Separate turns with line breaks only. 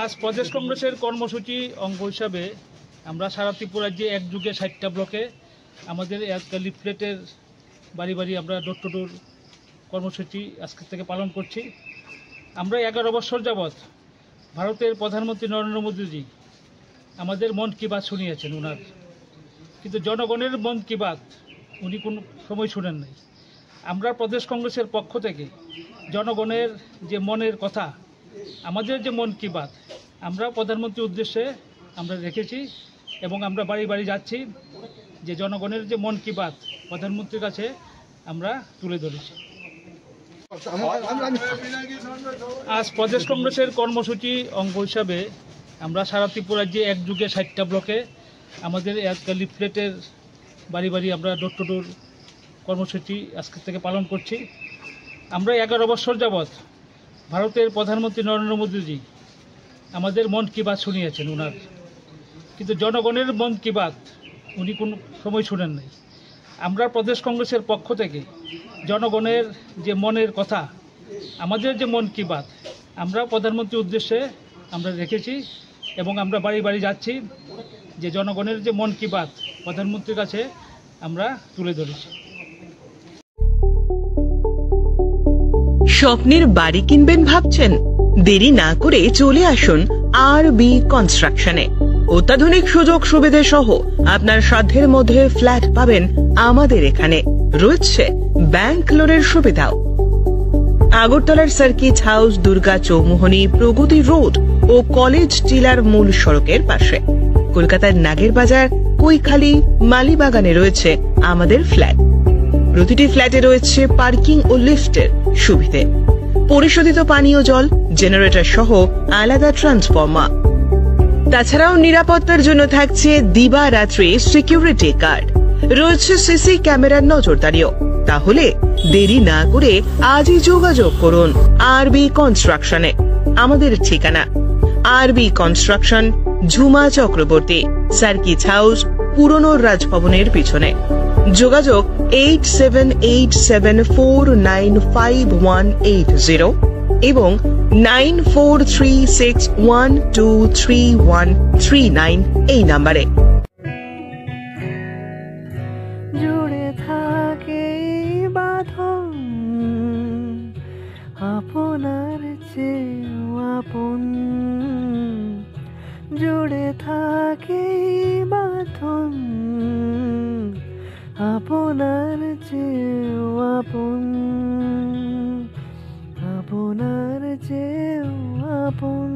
আজ প্রদেশ কংগ্রেসের কর্মসূচি অঙ্গ হিসাবে আমরা সারা ত্রিপুরা রাজ্যে একযুগে 60টা ব্লকে আমাদের লিফলেটের বাড়ি বাড়ি আমরা ডোর টু ডোর কর্মসূচি আজকে থেকে পালন করছি। আমরা 11 বছর যাবৎ ভারতের প্রধানমন্ত্রী নরেন্দ্র মোদীজি আমাদের মন কি বাত শুনিয়েছেন ওনার, কিন্তু জনগণের মন কি বাত উনি কোনো সময় শুনেন নাই। আমরা প্রদেশ কংগ্রেসের পক্ষ থেকে জনগণের যে মনের কথা, আমাদের যে মন কি বাত আমরা প্রধানমন্ত্রীর উদ্দেশ্যে আমরা রেখেছি এবং আমরা বাড়ি বাড়ি যাচ্ছি, যে জনগণের যে মন কি বাত প্রধানমন্ত্রীর কাছে আমরা তুলে ধরেছি। আজ প্রদেশ কংগ্রেসের কর্মসূচি অঙ্গ হিসাবে আমরা সারা ত্রিপুরা রাজ্যে একযুগে 60টা ব্লকে আমাদের লিফলেটের বাড়ি বাড়ি আমরা ডোর টু ডোর কর্মসূচি আজকে থেকে পালন করছি। আমরা 11 বছর যাবৎ ভারতের প্রধানমন্ত্রী নরেন্দ্র মোদীজি আমাদের মন কি বাত শুনিয়েছেন ওনার, কিন্তু জনগণের মন কি বাত উনি কোনো সময় শুনেন নাই। আমরা প্রদেশ কংগ্রেসের পক্ষ থেকে জনগণের যে মনের কথা, আমাদের যে মন কি বাত আমরা প্রধানমন্ত্রীর উদ্দেশ্যে আমরা রেখেছি এবং আমরা বাড়ি বাড়ি যাচ্ছি, যে জনগণের যে মন কি বাত প্রধানমন্ত্রীর কাছে আমরা তুলে ধরেছি।
স্বপ্নের বাড়ি কিনবেন ভাবছেন? দেরি না করে চলে আসুন আরবি কনস্ট্রাকশনে। অত্যাধুনিক সুযোগ সুবিধা সহ আপনার সাধ্যের মধ্যে ফ্ল্যাট পাবেন আমাদের এখানে। রয়েছে ব্যাংক লোনের সুবিধাও। আগরতলার সার্কিট হাউস, দুর্গা চৌমুহনী, প্রগতি রোড ও কলেজ টিলার মূল সড়কের পাশে। কলকাতার নাগের বাজার, কৈখালী, মালিবাগানে রয়েছে আমাদের ফ্ল্যাট। প্রতিটি ফ্ল্যাটে রয়েছে পার্কিং ও লিফটের সুবিধে, পরিশোধিত পানীয় জল, জেনারেটর সহ আলাদা ট্রান্সফরমার। তাছাড়াও নিরাপত্তার জন্য থাকছে দিবারাত্রি সিকিউরিটি গার্ড, রয়েছে সিসি ক্যামেরার নজরদারিও। তাহলে দেরি না করে আজই যোগাযোগ করুন আরবি কনস্ট্রাকশনে। আমাদের ঠিকানা আরবি construction, Jhuma Chakraborty, circuit house, পুরনো রাজভবনের পিছনে। যোগাযোগ 8787495180 এবং 9436123139 এই নাম্বারে।
জুড়ে থাকে বাঁধন আপনার চেয়েও আপন, জুড়ে থাকে বাঁধন আপনার চেয়েও আপন, আপনার চেয়েও আপন।